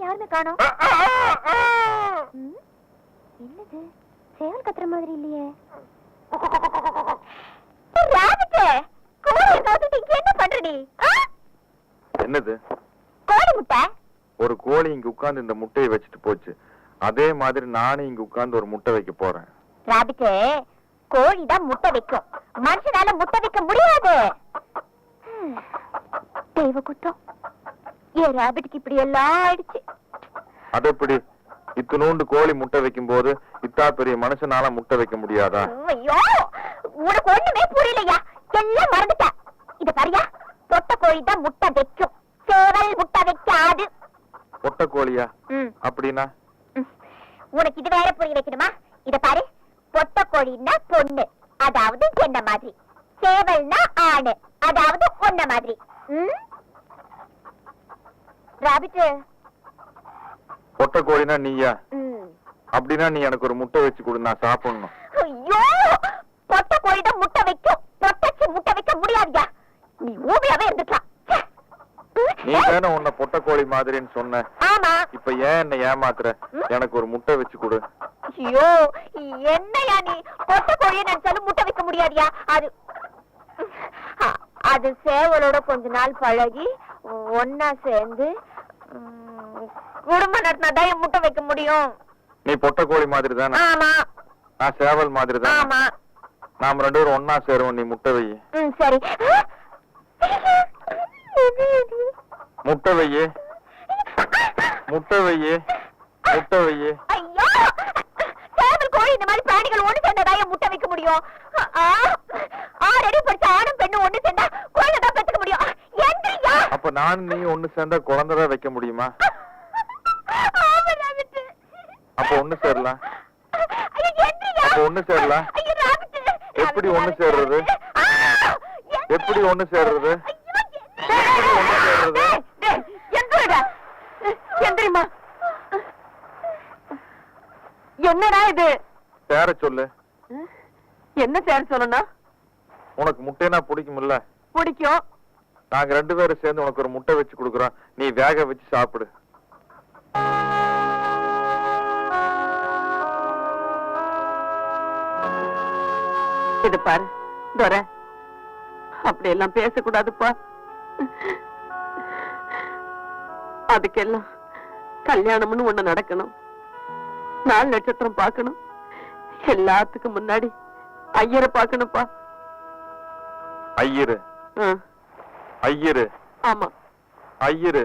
யாருமே காணோம். என்னது சேவல் கத்துற மாதிரி இல்லையே. என்ன பண்ற நீ? என்னது? கோழி முட்டை. ஒரு கோழி இங்க உட்கார்ந்து இந்த முட்டையை வச்சுட்டு போச்சு. அதே மாதிரி நானும் இங்க உட்கார்ந்து ஒரு முட்டை வைக்க போறேன். ராபிட், கோழி தான் முட்டை வைக்கும், மனுஷனால முட்டை வைக்க முடியாது. தெய்வ குத்தம். ஏன் ராபிட்க்கு இப்படி எல்லாம் ஆயிடுச்சு? அது எப்படி? இத்தனூண்டு கோழி முட்டை வைக்கும் போது இத்தா பெரிய மனுஷனால முட்டை வைக்க முடியாதா? ஐயோ, உனக்கு ஒண்ணுமே புரியலையா? எல்லாம் மறந்துட்ட. இத பாரியா, பொட்டை கோழி தான் முட்டை வைக்கும், சேவல் முட்டை வைக்காது. பொட்டை கோழியா? அப்படின்னா உனக்கு இது வேற புரிய வைக்கணுமா? இத பாரு, பொட்டை கோழின்னா பொண்ணு, அதாவது என்ன மாதிரி. சேவல்னா ஆணு, அதாவது ஒன்ன மாதிரி. ராபிட், பொட்டை கோழினா நீயா? அப்படின்னா நீ எனக்கு ஒரு முட்டை வச்சு கொடு, நான் சாப்பிடணும். ஐயோ, பொட்டை கோழி தான் முட்டை வைக்கும், பொட்டச்சி முட்டை வைக்க முடியாதியா? நீ ஊமையாவே இருந்துக்கலாம். நீ தானே உன்னை பொட்டை கோழி மாதிரின்னு சொன்ன. ஆமா. இப்ப ஏன் என்ன ஏமாத்துற? எனக்கு ஒரு முட்டை வச்சு கொடு. ஐயோ, என்னையா நீ? பொட்டை கோழியை நினைச்சாலும் முட்டை வைக்க முடியாதியா? அது சேவலோட கொஞ்ச நாள் பழகி ஒன்னா சேர்ந்து குடும்பம் நடத்தினாதான் என் முட்டை வைக்க முடியும். நீ பொட்டை கோழி மாதிரி தானே? ஆமா. நான் சேவல் மாதிரி தான். ஆமா. நாம ரெண்டு பேரும் ஒன்னா சேருவோம். நீ முட்டை வை. சரி. முட்டை வையே, முட்டை வையே, முட்டை வையே. ஐயோ, சேவல் கோழி இந்த மாதிரி பிராணிகள் ஒண்ணு சேர்ந்ததா என் முட்டை வைக்க முடியும்? ஆல்ரெடி படிச்ச ஆணும் பெண்ணு ஒண்ணு சேர்ந்தா குழந்தை தான் பெற்றுக்க முடியும். எந்திரியா? அப்ப நானும் நீ ஒண்ணு சேர்ந்தா குழந்தைதான் வைக்க முடியுமா? அப்ப ஒண்ணு சேரலாம். அப்ப ஒண்ணு சேரலாம். எப்படி ஒண்ணு சேர்றது? எப்படி ஒண்ணு சேர்றது? என்னடா இது? சேர சொல்லு. என்ன சேர சொல்லணும்? உனக்கு முட்டைனா பிடிக்கும்ல? பிடிக்கும். நாங்க ரெண்டு பேரும் சேர்ந்து உனக்கு ஒரு முட்டை வச்சு கொடுக்குறோம், நீ வேக வச்சு சாப்பிடு. இது பாரு துரை, அப்படி எல்லாம் பேசக்கூடாதுப்பா. அதுக்கெல்லாம் கல்யாணம்னு ஒண்ணு நடக்கணும், 4 நட்சத்திரம் பார்க்கணும், எல்லாத்துக்கும் முன்னாடி ஐயரை பார்க்கணும்ப்பா. ஐயரு? ஐயரு? ஆமா, ஐயரு.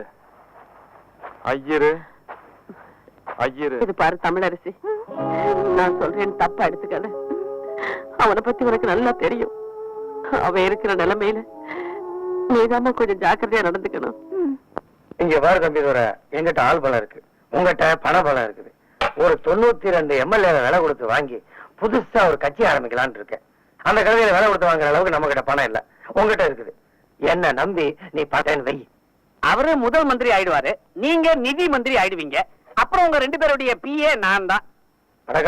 ஐயரு, ஐயரு. இது பாரு தமிழரசி, நான் சொல்றேன் தப்பா எடுத்துக்காத. அவனை பத்தி உனக்கு நல்லா தெரியும். அவன் இருக்கிற நிலைமையில நீதாம்மா கொஞ்சம் ஜாக்கிரதையா நடந்துக்கணும். இங்க பாரு தம்பி துரை, எங்கிட்ட ஆள் பலம் இருக்கு, உங்ககிட்ட பண பலம் இருக்குது. ஒரு 92 எம்எல்ஏ விலை கொடுத்து வாங்கி புதுசா ஒரு கட்சி ஆரம்பிக்கலான்னு இருக்கேன். அந்த கதையில விலை கொடுத்து வாங்குற அளவுக்கு நம்ம கிட்ட பணம் இல்ல, உங்ககிட்ட இருக்குது. என்ன நம்பி நீ பட்டேன்னு வை. அவரு முதல் மந்திரி ஆயிடுவாரு, நீங்க நிதி மந்திரி ஆயிடுவீங்க. அப்புறம் உங்க 2 பேருடைய பிஏ நான் தான்.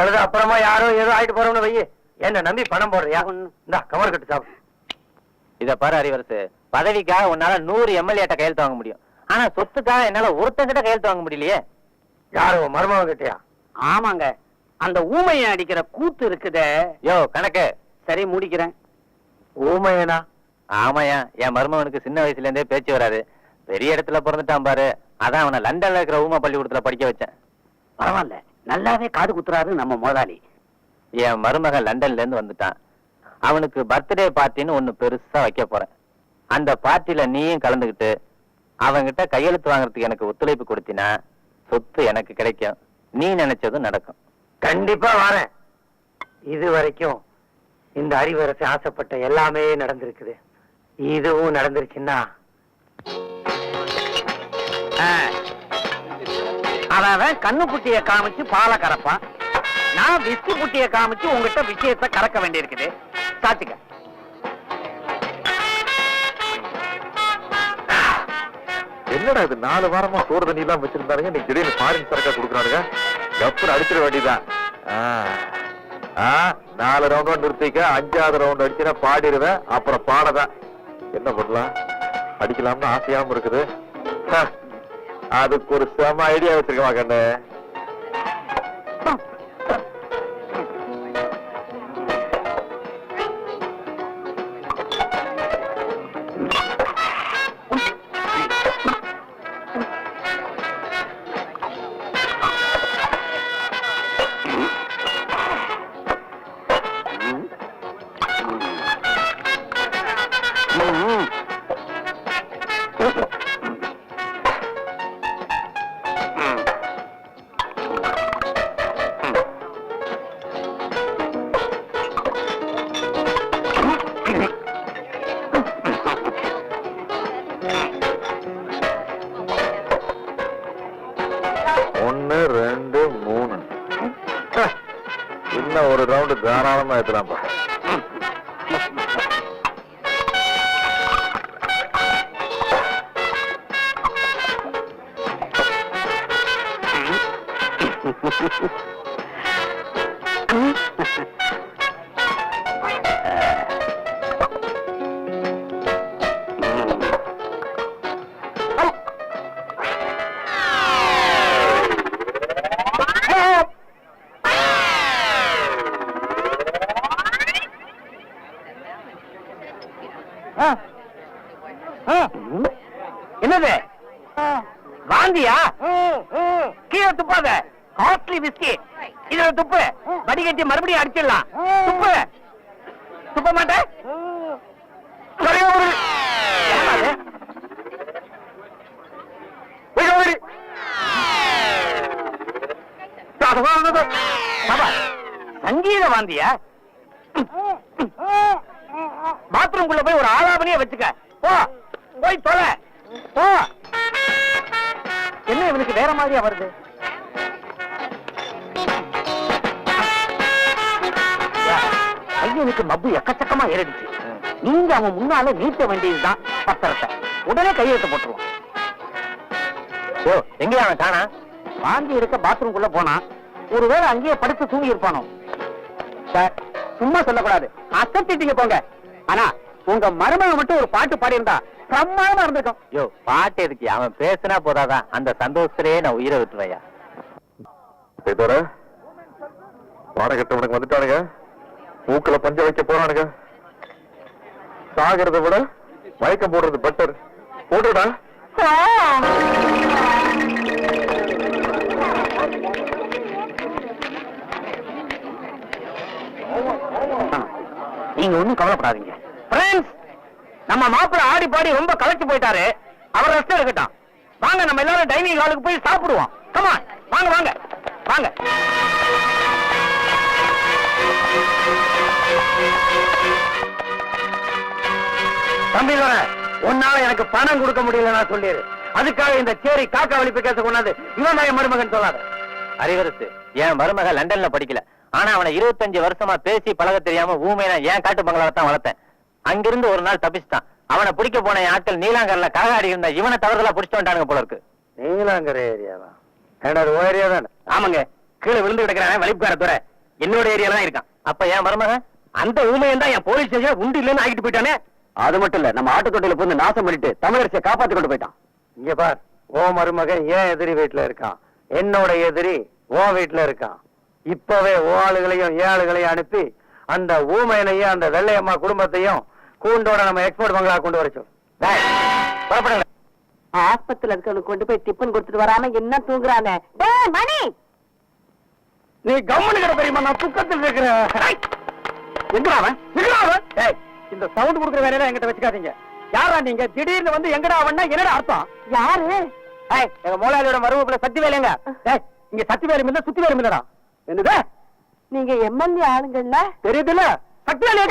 கழுது அப்புறமா யாரோ ஏதோ ஆயிட்டு போறோம்னு வை. என்ன நம்பி பணம் போடுறியா? இந்த கவர் கட்டு சாப்பிடு. இத பாரு அறிவரசு, பதவிக்காக உன்னால 100 எம்எல்ஏட்ட கையெழுத்து வாங்க முடியும், ஆனா சொத்துக்காக என்னால ஒருத்தங்கிட்ட கையெழுத்து வாங்க முடியலையே. யாரு மருமகன் கிட்டயா? ஆமாங்க, அந்த ஊமையை அடிக்கிற கூத்து இருக்குதே. யோ கணக்கு சரி முடிக்கிறேன். ஊமையனா? ஆமாயா, என் மருமகனுக்கு சின்ன வயசுல இருந்தே பேச்சு வராது. பெரிய இடத்துல பிறந்துட்டான் பாரு, அதான் அவனை லண்டன்ல இருக்கிற ஊமை பள்ளிக்கூடத்துல படிக்க வச்சேன். பரவாயில்ல, நல்லாவே காது குத்துறாரு நம்ம முதலாளி. என் மருமகன் லண்டன்ல இருந்து வந்துட்டான். அவனுக்கு பர்த்டே பார்ட்டின்னு ஒண்ணு பெருசா வைக்க போறேன். அந்த பார்ட்டில நீயும் கலந்துகிட்டு அவங்கிட்ட கையெழுத்து வாங்குறதுக்கு எனக்கு ஒத்துழைப்பு கொடுத்தினா சொத்து எனக்கு கிடைக்கும், நீ நினைச்சதும் நடக்கும். கண்டிப்பா வரேன். இது வரைக்கும் இந்த அறிவரசு ஆசைப்பட்ட எல்லாமே நடந்திருக்குது, இதுவும் நடந்துருச்சுன்னா அவன் கண்ணு புட்டிய காமிச்சு பாலை கறப்பான், நான் விஸ்கி புட்டிய காமிச்சு உங்ககிட்ட விஷயத்தை கறக்க வேண்டியிருக்குது. சாச்சுக்க. என்னடா இது 4 வாரமா சோறு தண்ணி எல்லாம் வச்சிருந்தாருங்க, நீ திடீர்னு ஃபாரின் சரக்கா கொடுக்குறானுங்க. கப்பல் அடிச்சிட வேண்டியதான். 4 ரவுண்ட் நிறுத்திக்க, 5வது ரவுண்ட் அடிச்சுனா பாடிடுவேன், அப்புறம் பாடதான். என்ன பண்ணலாம்? அடிக்கலாம்னு ஆசையாம இருக்குது. அதுக்கு ஒரு செம ஐடியா வச்சிருக்கமா கண்ணு. ஒன்னு ரெண்டு மூணு, இன்னும் ஒரு ரவுண்டு தாராளமா ஏத்தலாம்ப்பா. என்னது வாந்தியா? கீழே துப்பாத. காஸ்ட்லி விஸ்கி இதுல துப்பு. வடிகட்டி மறுபடியும் அடிச்சிடலாம். துப்பு. துப்ப மாட்டேன். சங்கீத வாந்தியா? பாத்ரூம்குள்ள போய் ஒரு ஆலாபனையே வச்சுக்க. போ போய் தொலை. போ. என்ன இவனுக்கு வேற மாதிரியா வருது? பையனுக்கு மப்பு எக்கச்சக்கமா ஏறிடுச்சு. நீங்க அவன் முன்னால நீட்ட வேண்டியதுதான் பத்திரத்தை. உடனே கையெழுத்து போட்டுருவான். ஓ, எங்க அவன் காணா? வாந்தி இருக்க பாத்ரூம்குள்ள போனா ஒருவேளை அங்கேயே படுத்து தூங்கி இருப்பானோ. சார், சும்மா சொல்லக்கூடாது. அசத்திட்டீங்க போங்க. ஆனா உங்க மருமகன் மட்டும் ஒரு பாட்டு பாடி இருந்தா பிரமாதமா இருந்திருக்கும். யோ, பாட்டு எதுக்கு? அவன் பேசினா போதாதான், அந்த சந்தோஷத்திலேயே நான் உயிரை விட்டுருவையா. இதோட வாடகட்டவனுக்கு வந்துட்டானுங்க. மூக்குல பஞ்ச வைக்க போறானுங்க. சாகிறத விட மயக்கம் போடுறது பெட்டர். போடுடா. நீங்க ஒண்ணும் கவலைப்படாதீங்க. நம்ம மாப்பிள்ள ஆடி பாடி ரொம்ப களைச்சு போயிட்டாரு. அவர் ரெஸ்ட் எடுக்கட்டும். வாங்க, நம்ம எல்லாரும் டைனிங் ஹாலுக்கு போய் சாப்பிடுவோம். கமான், வாங்க வாங்க வாங்க. தம்பி, உன்னால எனக்கு பணம் கொடுக்க முடியல நான் சொல்லிடு. அதுக்காக இந்த சேரி காக்கா வலிப்பு கேச கொண்டாது இவன் தான் என் மருமகன் சொல்லாத. அறிவரசு, என் மருமக லண்டன்ல படிக்கல. ஆனா அவனை 25 வருஷமா பேசி பழக தெரியாம ஊமையா ஏன் காட்டு பங்களாவத்தான் வளர்த்தேன். அங்கிருந்து ஒரு நாள் தப்பிச்சுட்டான். அவனை பிடிக்க போன என் ஆட்கள் நீலாங்கர்ல காகாடி இருந்த இவனை தவறுதலா பிடிச்சிட்டு வந்துட்டானுங்க போல இருக்கு. நீலாங்கர் ஏரியாவா? ஏன்னா ஏரியா தான். ஆமாங்க, கீழே விழுந்து கிடக்கிறான் வலிப்புக்கார துறை என்னோட ஏரியால தான் இருக்கான். அப்ப என் மருமக அந்த ஊமையன் தான் என் போலீஸ் ஸ்டேஷன் உண்டு இல்லைன்னு ஆகிட்டு போயிட்டானே. அது மட்டும் இல்ல, நம்ம ஆட்டுக்கொட்டையில போய் நாசம் பண்ணிட்டு தமிழரசியை காப்பாத்தி கொண்டு போயிட்டான். இங்க பார், ஓ மருமகன் ஏன் எதிரி வீட்டுல இருக்கான். என்னோட எதிரி ஓ வீட்டுல இருக்கான். இப்பவே ஓ ஆளுகளையும் ஏ ஆளுகளையும் அனுப்பி அந்த ஊமையனையும் அந்த வெள்ளையம்மா குடும்பத்தையும் கூண்டோட நம்ம எக்ஸ்போர்ட் பங்களா கொண்டு வரச்சோம். ஆஸ்பத்திரியில இருக்கவனுக்கு கொண்டு போய் டிஃபன் கொடுத்துட்டு வராம என்ன தூங்குறானே. மணி, நீ கவர்மெண்ட் கிட்ட தெரியுமா? நான் துக்கத்தில் இருக்கிறேன். எங்கடா அவன்? இந்த சவுண்ட் கொடுக்குற வேலையில எங்கிட்ட வச்சுக்காதீங்க. யாரா நீங்க? திடீர்னு வந்து எங்கடா அவன்னா என்னடா அர்த்தம்? யாரு? எங்க முதலாளியோட மருமப்புல சத்தி வேலைங்க. இங்க சத்தி வேலை இல்ல, சுத்தி வேலை இல்லடா. என்னது? நீங்க எம்எல்ஏ ஆளுங்கள்ல தெரியுதுல்ல? சத்தி வேலை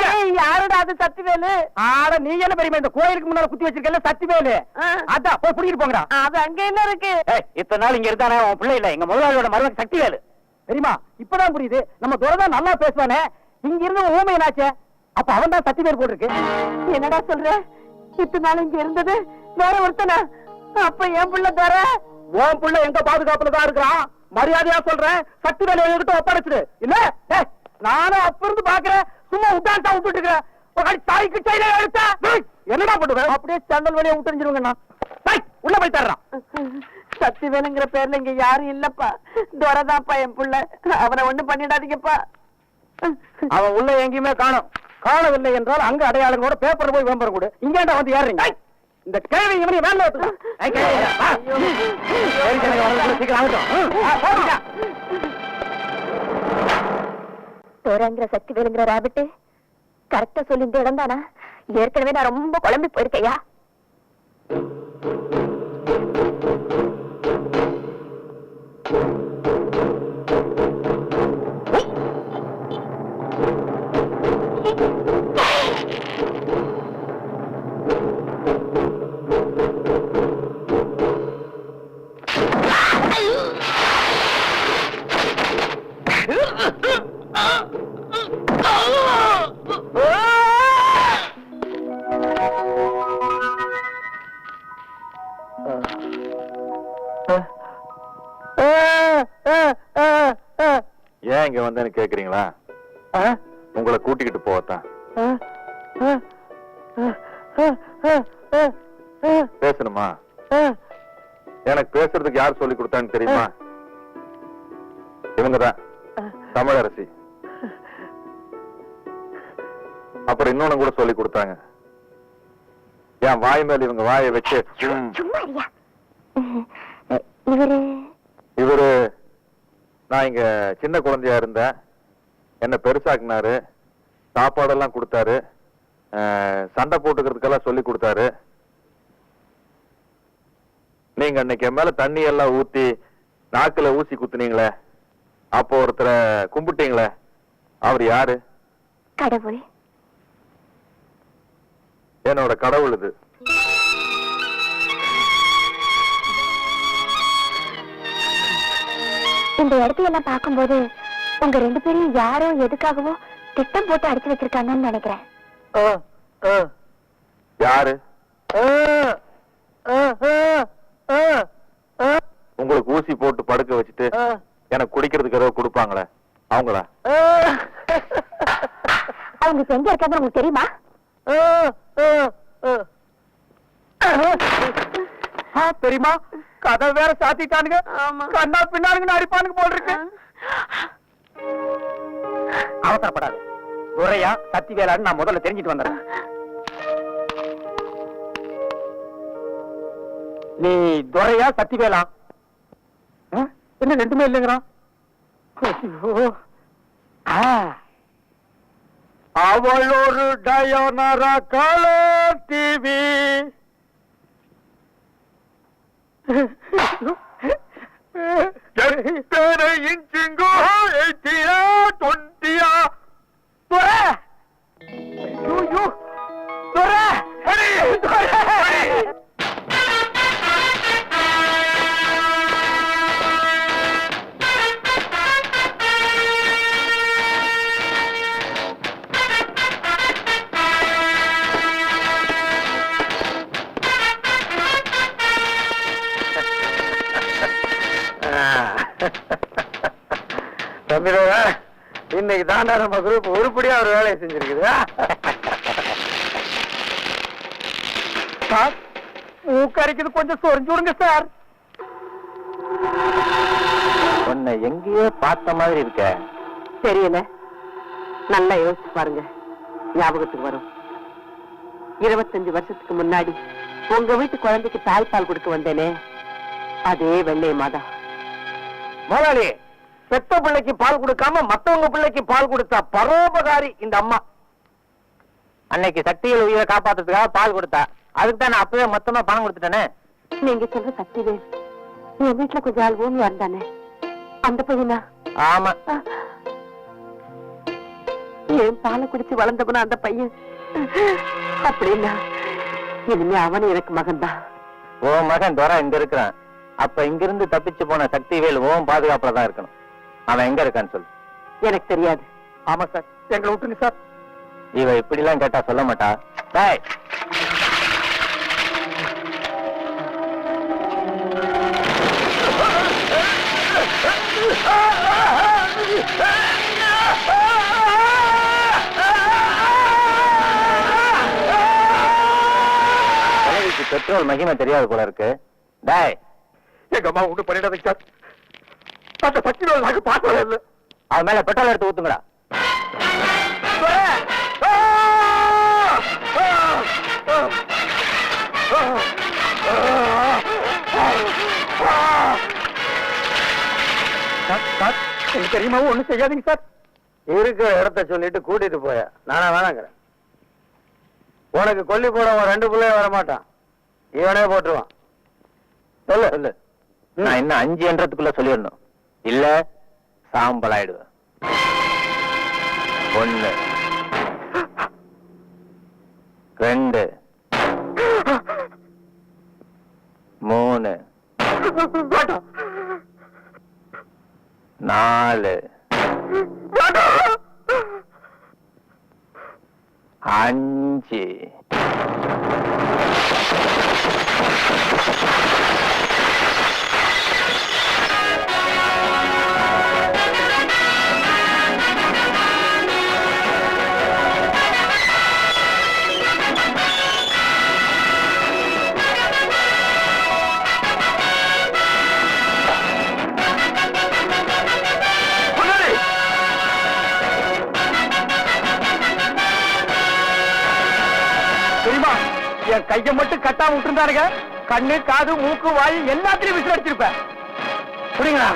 யாரோட? அது சத்திவேலு. ஆட நீ என்ன பெரியமா இந்த கோயிலுக்கு முன்னால குத்தி வச்சிருக்கல சத்தி வேலை. அதான் போய் புடிக்கிட்டு போங்கடா. அது அங்க என்ன இருக்கு? இத்தனை நாள் இங்க இருந்தானே உன் பிள்ளை இல்ல, எங்க முதலாளியோட மருமக சக்தி வேலு. தெரியுமா? இப்பதான் புரியுது. நம்ம துறைதான் நல்லா பேசுவானே, இங்க இருந்து ஊமை என்னாச்சே. அப்ப அவன் தான் சத்தி வேல் போட்டிருக்கு. என்னடா சொல்ற? இத்தனை நாள் இங்க இருந்தது வேற ஒருத்தனா? அப்ப என் புள்ள தர உன் புள்ள எங்க பாதுகாப்புல தான் இருக்கிறான். மரியாதையா சொல்றேன், சக்தி வேலை என்கிட்ட ஒப்படைச்சிடு. இல்ல நானும் அப்ப இருந்து பாக்குறேன், சும்மா உட்டான்ட்டா விட்டுட்டு இருக்கிறேன். தாய்க்கு செயல எடுத்தா என்னடா பண்ணுவேன்? அப்படியே சண்டல் வழியா விட்டுருந்துருவேங்கண்ணா. உள்ள போய் தர்றான். சத்திவேலுங்கிற பேர்ல இங்க யாரும் இல்லப்பா. துரதாப்பா என் புள்ள. அவனை ஒண்ணும் பண்ணிடாதீங்கப்பா. அவன் உள்ள எங்கேயுமே காணவில்லை என்றால் அங்க அடையாளங்களோட பேப்பர் போய் விளம்பரம் கொடு. இங்கேண்டா வந்து ஏறுறீங்க. இந்த கேள்வி இவனை வேலை தோராங்கிற சக்தி வேலுங்கிற ராபிட்டு கரெக்டா சொல்லி இந்த இடம் தானா? ஏற்கனவே நான் ரொம்ப குழம்பி போயிருக்கையா. ஏன் இங்க வந்தேன்னு கேக்குறீங்களா? உங்களை கூட்டிக்கிட்டு போவத்தான். பேசணுமா? எனக்கு பேசுறதுக்கு யார் சொல்லி கொடுத்தான்னு தெரியுமா? இவங்கதான் தமிழரசி. அப்புறம் இன்னொன்னு கூட சொல்லி கொடுத்தாங்க. என் வாய் மேல இவங்க வாயை வச்சு இவரு நான் இங்க சின்ன குழந்தையா இருந்தேன், என்ன பெருசாக்குனாரு, சாப்பாடெல்லாம் கொடுத்தாரு, சண்டை போட்டுக்கிறதுக்கெல்லாம் சொல்லி கொடுத்தாரு. நீங்க அன்னைக்கு என் மேல தண்ணி எல்லாம் ஊத்தி நாக்குல ஊசி குத்துனீங்களே, அப்போ ஒருத்தரை கும்பிட்டீங்களே, அவர் யாரு? கடவுள். என்னோட கடவுள் இது. இந்த இடத்தையெல்லாம் பார்க்கும்போது உங்க ரெண்டு பேரும் யாரோ எதுக்காகவோ திட்டம் போட்டு அடிச்சு வச்சிருக்காங்கன்னு நினைக்கிறேன். யாரு? உங்களுக்கு ஊசி போட்டு படுக்க வச்சுட்டு எனக்கு குடிக்கிறதுக்கு ஏதோ கொடுப்பாங்களே, அவங்களா? அவங்க இப்ப எங்க இருக்காங்க உங்களுக்கு தெரியுமா? தெரியுமா? கதை வேற சாத்திட்டானுங்க. கண்ணா பின்னானுங்க அடிப்பானுங்க போல் இருக்கு. அவசரப்படாது. துரையா சத்தி வேளான்னு நான் முதல்ல தெரிஞ்சிட்டு வந்துடுறேன். நீ துரையா சத்தி வேளா? என்ன ரெண்டுமே இல்லைங்கிறான். அவள் ஒரு டயோனரா கலர் டிவி. இன்ச்சிங்கோ 80 20 தம்பிரோட இன்னைக்கு தாண்டா நம்ம குரூப் உருப்படியா ஒரு வேலையை செஞ்சிருக்குது. சார் மூக்கரைக்குது, கொஞ்சம் சொரிஞ்சு விடுங்க சார். உன்னை எங்கேயோ பார்த்த மாதிரி இருக்க. தெரியல, நல்லா யோசிச்சு பாருங்க, ஞாபகத்துக்கு வரும். 25 வருஷத்துக்கு முன்னாடி உங்க வீட்டு குழந்தைக்கு தாய்ப்பால் கொடுக்க வந்தேனே, அதே வெள்ளை மாதா. முதலாளி, பெத்த பிள்ளைக்கு பால் கொடுக்காம மத்தவங்க பிள்ளைக்கு பால் கொடுத்தா பரோபகாரி இந்த அம்மா. அன்னைக்கு சக்தியில் உயிரை காப்பாத்துறதுக்காக பால் கொடுத்தா, அதுக்கு தான் நான் அப்பவே மொத்தமா பணம் கொடுத்துட்டேனே. நீங்க சொல்ற சக்திவேல் என் வீட்டுல கொஞ்சம் ஆள் ஊமி வந்தானே, அந்த பையனா? ஆமா. என் பாலை குடிச்சு வளர்ந்தவனா அந்த பையன். அப்படின்னா இனிமே அவனு எனக்கு மகன் தான். உன் மகன் துரை இங்க இருக்கிறான். அப்ப இங்கிருந்து தப்பிச்சு போன சக்திவேல் உன் பாதுகாப்புல தான் இருக்கணும். அவன் எங்க இருக்கான்னு சொல்லு. எனக்கு தெரியாது. ஆமா சார், எங்களை விட்டுருங்க சார். இவ இப்படி எல்லாம் கேட்டா சொல்ல மாட்டா. டேய், பெட்ரோல் மகிமை தெரியாது போல இருக்கு. டேய், எங்க அம்மா ஒண்ணு பண்ணிடாதீங்க சார். அந்த சக்திவேல் நாங்க பார்த்ததே இல்லை. அவன் மேல பெட்ரோல் எடுத்து ஊத்துங்கடா. எனக்கு தெரியுமா ஒண்ணு செய்யாதீங்க சார். இருக்கிற இடத்த சொல்லிட்டு கூட்டிட்டு போய நானா வேணாங்கிறேன். உனக்கு கொல்லி போட அவன் 2 பிள்ளைய வரமாட்டான், இவனே போட்டுருவான். சொல்லு சொல்லு. நான் இன்னும் 5 என்றதுக்குள்ள சொல்லிடணும், இல்ல சாம்பல் ஆயிடுவேன். 1 2 3 4 5. தெரியுமா, என் கையை மட்டும் கட்டாம விட்டுருந்தாருங்க, கண்ணு காது மூக்கு வாய் எல்லாத்திலையும் விசில் அடிச்சிருப்பேன். புரியுங்களா?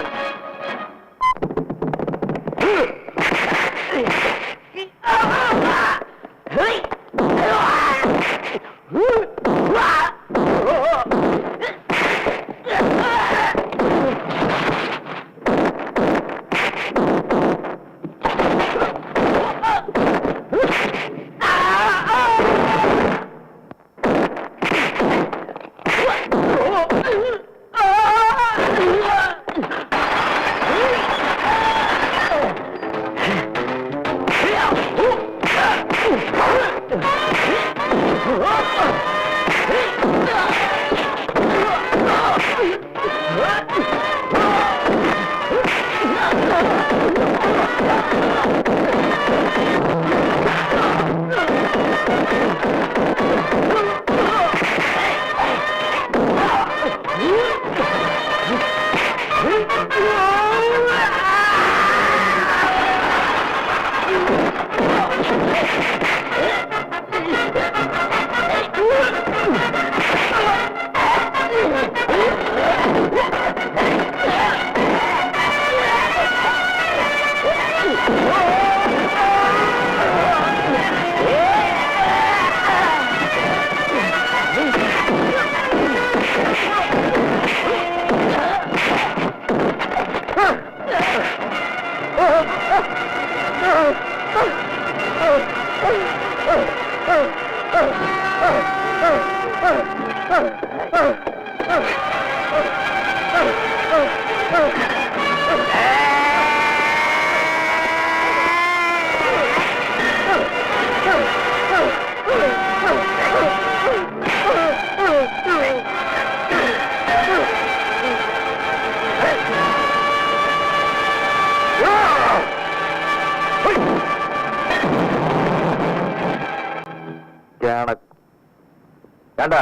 ஏண்டா,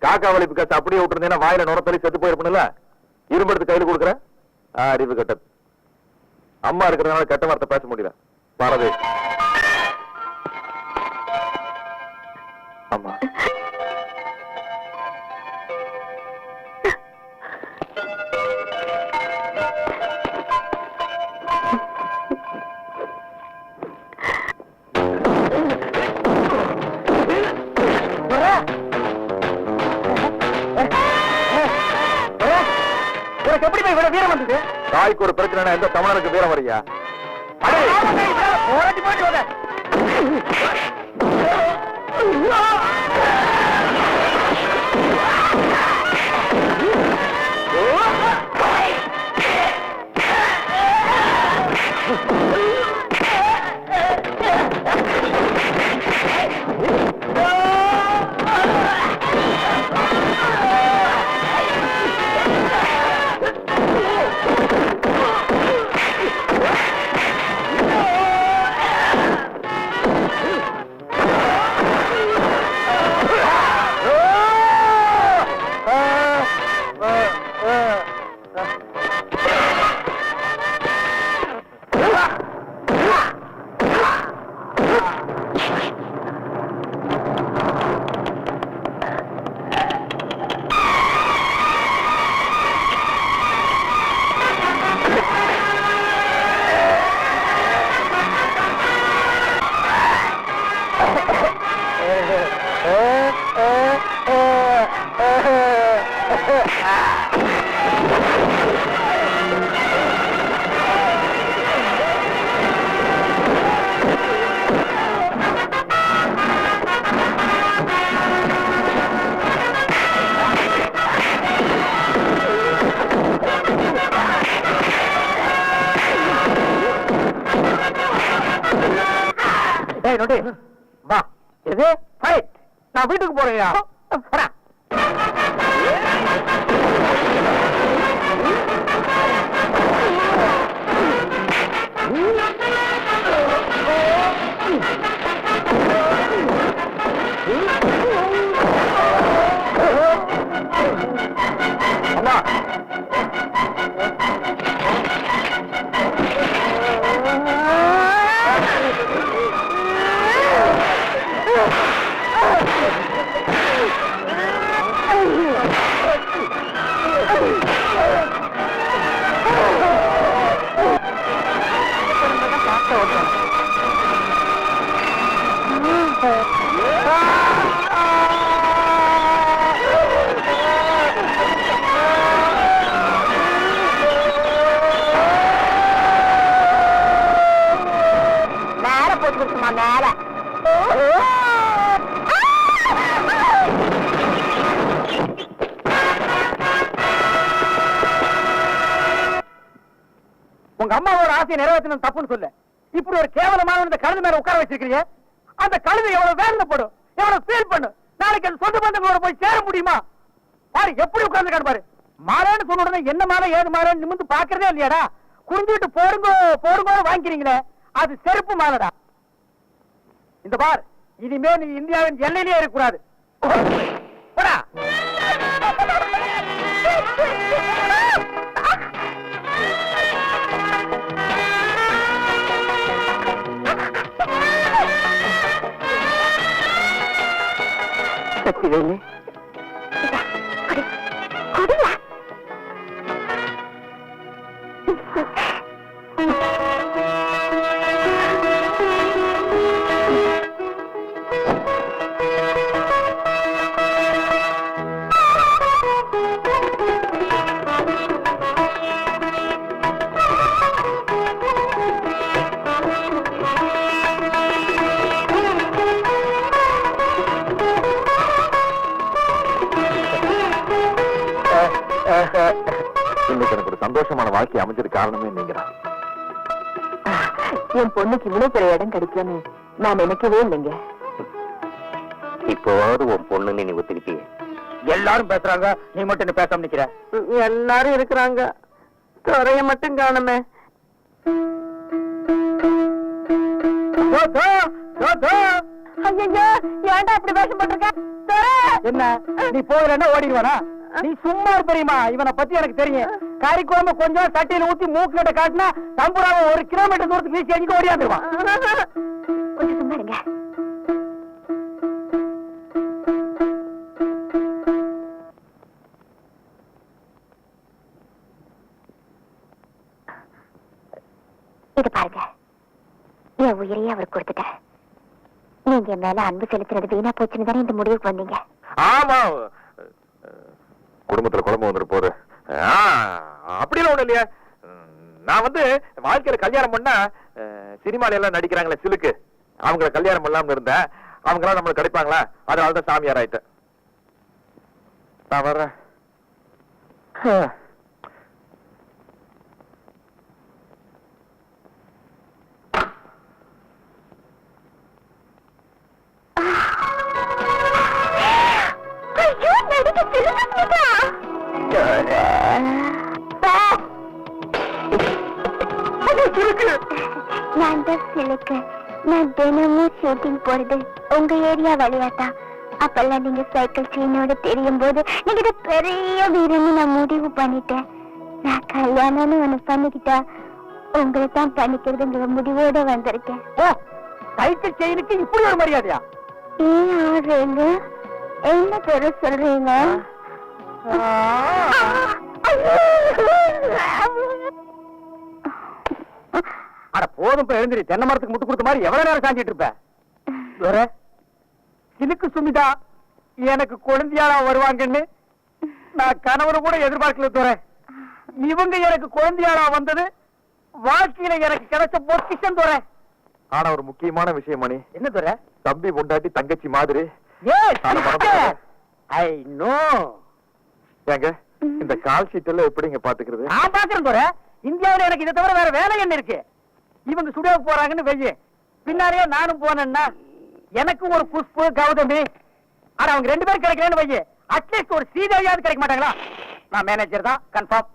காக்கா வலிப்பு காசு அப்படியே விட்டுருந்தீங்கன்னா வாயில நுரத்தலி செத்து போயிருப்பணும்ல. இரும்பு எடுத்து கையில் கொடுக்குற அறிவு கெட்டது. அம்மா இருக்கிறதுனால கெட்ட வார்த்தை பேச முடியல. பாரதி அம்மா, எப்படி போய் இவ்வளவு வீரம் வந்தது? தாய்க்கு ஒரு பிரச்சனை, எந்த தமிழனுக்கு வீரம் வரையா? போராட்டி போயிட்டு வா எது ஃபைட் நான் வீட்டுக்கு போறேன்யா அம்மா மேல போட்டு கொடுக்குமா மேல உங்க அம்மாவோட ஆசையை நிறைவேற்றணும் தப்புன்னு சொல்ல இப்படி ஒரு கேவலமான இந்த கழுது மேல உட்கார வச்சிருக்கீங்க அந்த கழுது எவ்வளவு வேதனைப்படும் எவ்வளவு ஃபீல் பண்ணும் நாளைக்கு அது சொந்த பந்தங்களோட போய் சேர முடியுமா பாரு எப்படி உட்கார்ந்து பாரு மாலைன்னு சொன்ன உடனே என்ன மாலை ஏது மாலைன்னு நிமிந்து பாக்குறதே இல்லையாடா குறிஞ்சிட்டு போடுங்கோ போடுங்கோ வாங்கிக்கிறீங்களே அது செருப்பு மாலைடா இந்த பார் இனிமே நீ இந்தியாவின் எல்லையிலேயே இருக்கக்கூடாது போடா சக்திவேலு இன்னைக்கு எனக்கு ஒரு சந்தோஷமான வாழ்க்கை அமைஞ்சது காரணமே நீங்கதான். என் பொண்ணுக்கு இவ்வளவு பெரிய இடம் கிடைக்கும்னு நான் நினைக்கவே இல்லைங்க. இப்போவாவது உன் பொண்ணுன்னு நீ ஒத்துக்கிட்டியே. எல்லாரும் பேசுறாங்க நீ மட்டும் என்ன பேசாம நிக்கிற எல்லாரும் இருக்கிறாங்க துறைய மட்டும் காணுமே ஏன்டா அப்படி வேஷம் போட்டிருக்க? என்ன நீ போகலன்னா ஓடிடுவானா நீ சும்மா தெரியுமா இவனை பத்தி எனக்கு தெரியும் கறி குழம்பு கொஞ்சம் சட்டியில ஊத்தி மூக்கு கிட்ட காட்டினா தம்புராவை 1 கிலோமீட்டர் தூரத்துக்கு வீசி அடிக்க ஓடியாந்துருவான் கொஞ்சம் சும்மா இருங்க. இது பாருங்க என் உயிரையே அவர் கொடுத்துட்டேன். நீங்க என் மேல அன்பு செலுத்துறது வீணா போச்சுன்னு தானே இந்த முடிவுக்கு வந்தீங்க. ஆமா குடும்பத்துல குழம்பு வந்துட்டு போகுது. அப்படிலாம் ஒண்ணு இல்லையா. நான் வாழ்க்கையில கல்யாணம் பண்ணா சினிமால எல்லாம் நடிக்கிறாங்களே சிலுக்கு அவங்கள கல்யாணம் பண்ணலாம்னு இருந்தேன். அவங்க எல்லாம் நம்மளுக்கு கிடைப்பாங்களா அதனாலதான் சாமியார் ஆயிட்டேன். நான் வர்றேன். நான் தினமும் ஷூட்டிங் போறது உங்க ஏரியா வழியாதான். அப்பெல்லாம் நீங்க சைக்கிள் சீனோட தெரியும் போது நீங்க இதை பெரிய வீரன்னு நான் முடிவு பண்ணிட்டேன். நான் கல்யாணம்னு ஒண்ணு பண்ணிக்கிட்டா உங்களை தான் பண்ணிக்கிறதுங்கிற முடிவோட வந்திருக்கேன். ஓ, சைக்கிள் செயினுக்கு இப்படி ஒரு மரியாதையா? ஏன் ஆடுறீங்க? என்ன பேரு சொல்றீங்க? அட போதும், எழுந்திரி. தென்னை மரத்துக்கு முட்டு கொடுத்த மாதிரி எவ்வளவு நேரம் சாஞ்சிட்டு இருப்ப? சிலுக்கு சுமிதா எனக்கு குழந்தையாளா வருவாங்கன்னு நான் கணவனை கூட எதிர்பார்க்கல துறை. இவங்க எனக்கு குழந்தையாளா வந்தது வாழ்க்கையில எனக்கு கிடைச்ச பொக்கிஷம் துறை. ஆனா ஒரு முக்கியமான விஷயம் மணி. என்ன துறை? தம்பி பொண்டாட்டி தங்கச்சி மாதிரி. I know. ஏங்க இந்த கால் ஷீட் எல்லாம் எப்படிங்க பாத்துக்கிறது? நான் பாக்குறேன் துறை. இந்தியாவில எனக்கு இதை தவிர வேற வேலை என்ன இருக்கு? இவங்க சுடியோக்கு போறாங்கன்னு வெய்ய, பின்னாலேயே நானும் போனேன்னா எனக்கு ஒரு புஷ்பு கௌதமி. ஆனா அவங்க 2 பேரும் கிடைக்கிறேன்னு வைய, அட்லீஸ்ட் ஒரு சீதையாவது கிடைக்க மாட்டாங்களா? நான் மேனேஜர் தான் கன்ஃபார்ம்.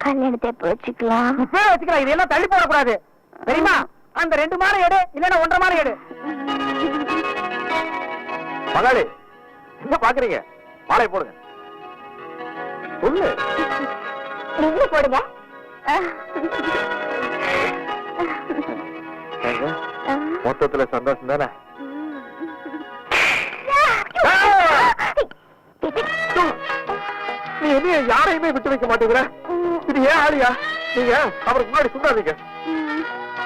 கல்யாணத்தை எப்ப வச்சுக்கலாம்? இப்பவே வச்சுக்கலாம். இதெல்லாம் தள்ளி போடக்கூடாது தெரியுமா? அந்த 2 மாலை எடு, இல்லன்னா 1.5 மாலை எடு. மகாளி என்ன பாக்குறீங்க? மாலை போடுங்க. சொல்லு. நீங்க போடுங்க. ஏங்க, மொத்தத்துல சந்தோஷம் தானே? நீ என்ன யாரையுமே விட்டு வைக்க மாட்டேங்கிற? இது ஏன் ஆளியா? நீங்க அவருக்கு முன்னாடி சொல்லாதீங்க.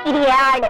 இது ஆளு